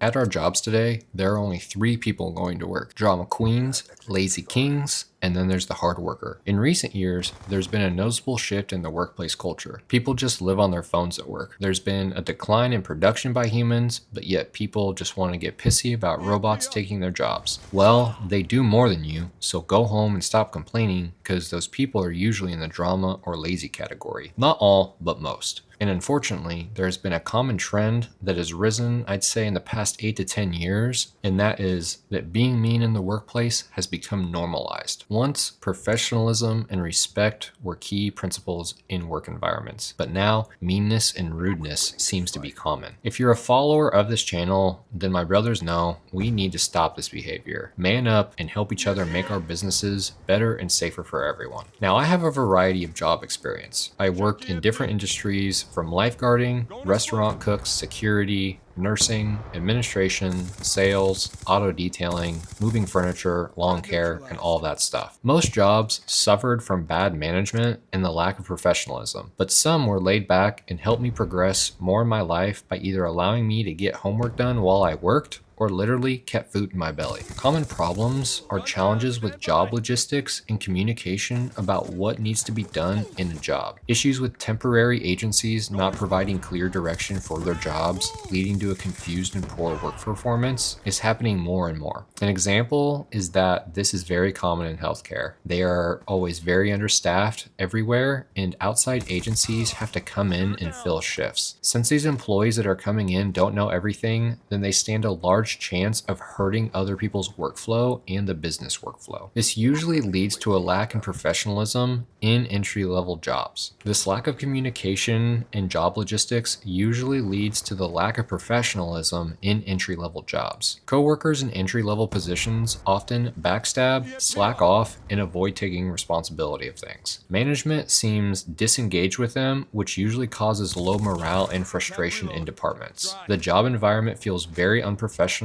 At our jobs today, there are only 3 people going to work: drama queens, lazy kings, and then there's the hard worker. In recent years, there's been a noticeable shift in the workplace culture. People just live on their phones at work. There's been a decline in production by humans, but yet people just want to get pissy about robots taking their jobs. Well, they do more than you, so go home and stop complaining, because those people are usually in the drama or lazy category. Not all, but most. And unfortunately, there has been a common trend that has risen, I'd say, in the past 8 to 10 years, and that is that being mean in the workplace has become normalized. Once, professionalism and respect were key principles in work environments, but now meanness and rudeness seems to be common. If you're a follower of this channel, then my brothers know we need to stop this behavior. Man up and help each other make our businesses better and safer for everyone. Now, I have a variety of job experience. I worked in different industries, from lifeguarding, restaurant cooks, security, nursing, administration, sales, auto detailing, moving furniture, lawn care, and all that stuff. Most jobs suffered from bad management and the lack of professionalism, but some were laid back and helped me progress more in my life by either allowing me to get homework done while I worked or literally kept food in my belly. Common problems are challenges with job logistics and communication about what needs to be done in a job. Issues with temporary agencies not providing clear direction for their jobs, leading to a confused and poor work performance, is happening more and more. An example is that this is very common in healthcare. They are always very understaffed everywhere, and outside agencies have to come in and fill shifts. Since these employees that are coming in don't know everything, then they stand a large chance of hurting other people's workflow and the business workflow. This usually leads to a lack in professionalism in entry-level jobs. This lack of communication and job logistics usually leads to the lack of professionalism in entry-level jobs. Coworkers in entry-level positions often backstab, slack off, and avoid taking responsibility of things. Management seems disengaged with them, which usually causes low morale and frustration in departments. The job environment feels very unprofessional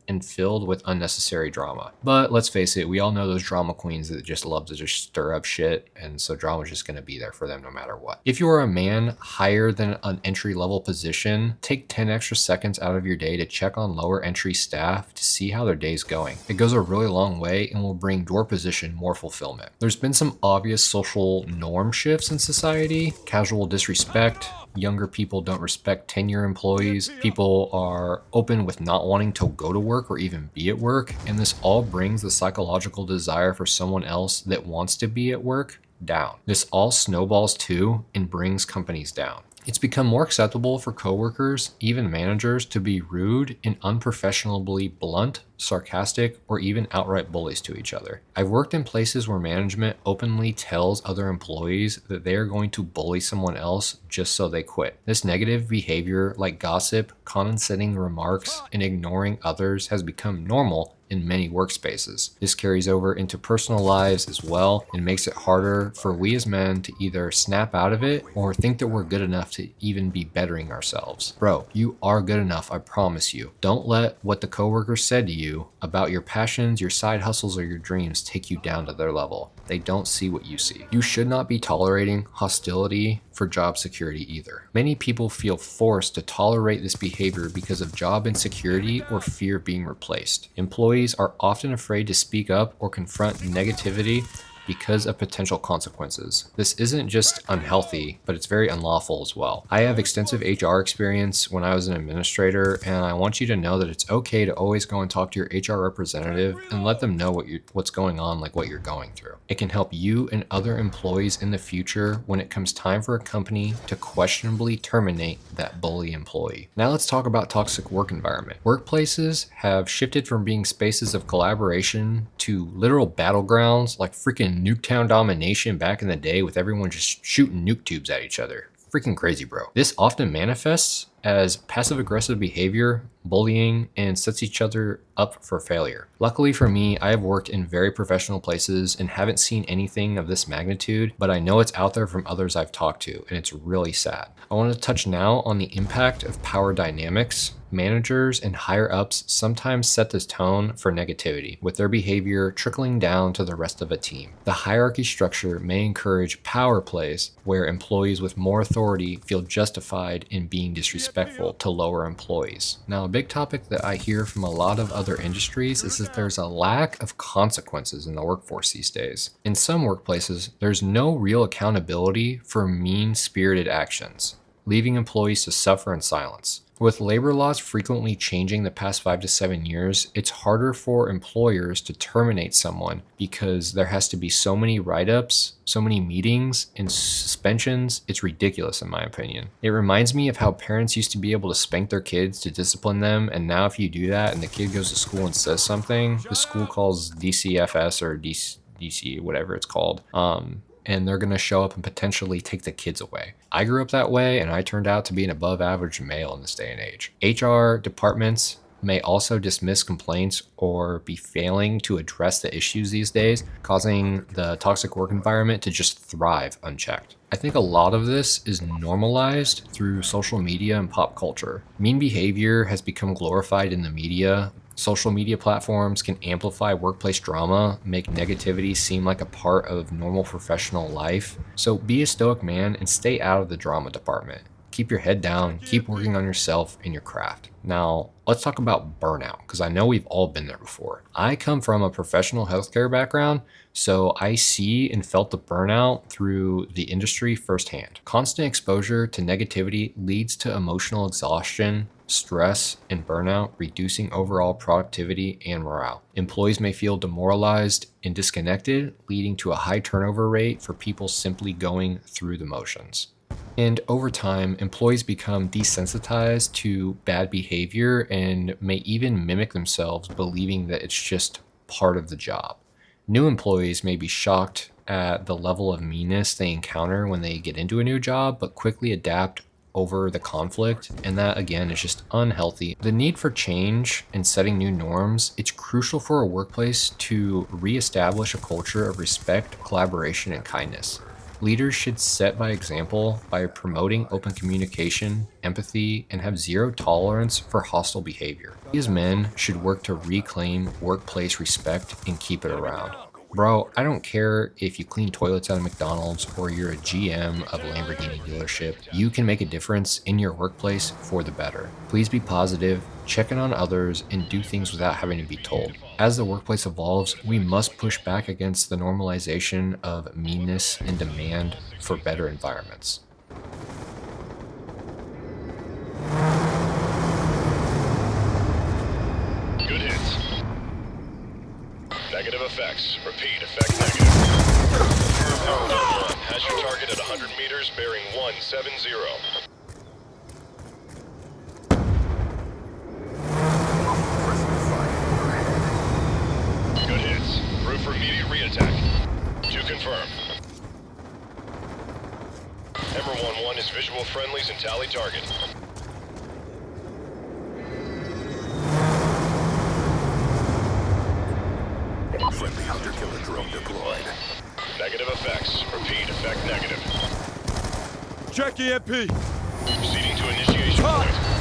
and filled with unnecessary drama. But let's face it, we all know those drama queens that just love to just stir up shit, and so drama is just going to be there for them no matter what. If you are a man higher than an entry-level position, take 10 extra seconds out of your day to check on lower entry staff to see how their day's going. It goes a really long way and will bring your position more fulfillment. There's been some obvious social norm shifts in society: casual disrespect, younger people don't respect tenure employees, people are open with not wanting to go to work or even be at work, and this all brings the psychological desire for someone else that wants to be at work down. This all snowballs too and brings companies down. It's become more acceptable for coworkers, even managers, to be rude and unprofessionally blunt, sarcastic, or even outright bullies to each other. I've worked in places where management openly tells other employees that they are going to bully someone else just so they quit. This negative behavior, like gossip, condescending remarks, and ignoring others, has become normal in many workspaces. This carries over into personal lives as well and makes it harder for we as men to either snap out of it or think that we're good enough to even be bettering ourselves. Bro, you are good enough, I promise you. Don't let what the coworker said to you about your passions, your side hustles, or your dreams take you down to their level. They don't see what you see. You should not be tolerating hostility for job security either. Many people feel forced to tolerate this behavior because of job insecurity or fear of being replaced. Employees are often afraid to speak up or confront negativity because of potential consequences. This isn't just unhealthy, but it's very unlawful as well. I have extensive HR experience when I was an administrator, and I want you to know that it's okay to always go and talk to your HR representative and let them know what's going on, like what you're going through. It can help you and other employees in the future when it comes time for a company to questionably terminate that bully employee. Now let's talk about toxic work environment. Workplaces have shifted from being spaces of collaboration to literal battlegrounds, like freaking Nuketown domination back in the day, with everyone just shooting nuke tubes at each other. Freaking crazy, bro. This often manifests as passive-aggressive behavior, bullying, and sets each other up for failure. Luckily for me, I have worked in very professional places and haven't seen anything of this magnitude, but I know it's out there from others I've talked to, and it's really sad. I want to touch now on the impact of power dynamics. Managers and higher ups sometimes set this tone for negativity, with their behavior trickling down to the rest of a team. The hierarchy structure may encourage power plays where employees with more authority feel justified in being disrespected disrespectful to lower employees. Now, a big topic that I hear from a lot of other industries is that there's a lack of consequences in the workforce these days. In some workplaces, there's no real accountability for mean-spirited actions, leaving employees to suffer in silence. With labor laws frequently changing the past 5 to 7 years, it's harder for employers to terminate someone because there has to be so many write-ups, so many meetings and suspensions. It's ridiculous in my opinion. It reminds me of how parents used to be able to spank their kids to discipline them, and now if you do that and the kid goes to school and says something, the school calls DCFS or DC, whatever it's called. And they're going to show up and potentially take the kids away. I grew up that way, and I turned out to be an above average male in this day and age. HR departments may also dismiss complaints or be failing to address the issues these days, causing the toxic work environment to just thrive unchecked. I think a lot of this is normalized through social media and pop culture. Mean behavior has become glorified in the media. Social media platforms can amplify workplace drama, make negativity seem like a part of normal professional life. So be a stoic man and stay out of the drama department. Keep your head down, keep working on yourself and your craft. Now, let's talk about burnout, because I know we've all been there before. I come from a professional healthcare background, so I see and felt the burnout through the industry firsthand. Constant exposure to negativity leads to emotional exhaustion, stress, and burnout, reducing overall productivity and morale. Employees may feel demoralized and disconnected, leading to a high turnover rate for people simply going through the motions. And over time, employees become desensitized to bad behavior and may even mimic themselves, believing that it's just part of the job. New employees may be shocked at the level of meanness they encounter when they get into a new job, but quickly adapt over the conflict, and that again is just unhealthy. The need for change and setting new norms, it's crucial for a workplace to reestablish a culture of respect, collaboration, and kindness. Leaders should set by example by promoting open communication, empathy, and have zero tolerance for hostile behavior. We as men should work to reclaim workplace respect and keep it around. Bro, I don't care if you clean toilets at a McDonald's or you're a GM of a Lamborghini dealership. You can make a difference in your workplace for the better. Please be positive, check in on others, and do things without having to be told. As the workplace evolves, we must push back against the normalization of meanness and demand for better environments. Good hits. Negative effects. Repeat, effect negative. One has your target at 100 meters, bearing 170. Good hits. Proof for immediate re-attack. To confirm. Ember 1-1 is visual friendlies and tally target. Friendly hunter-killer drone deployed. Negative effects. Repeat, effect negative. Check EMP. Proceeding to initiation point.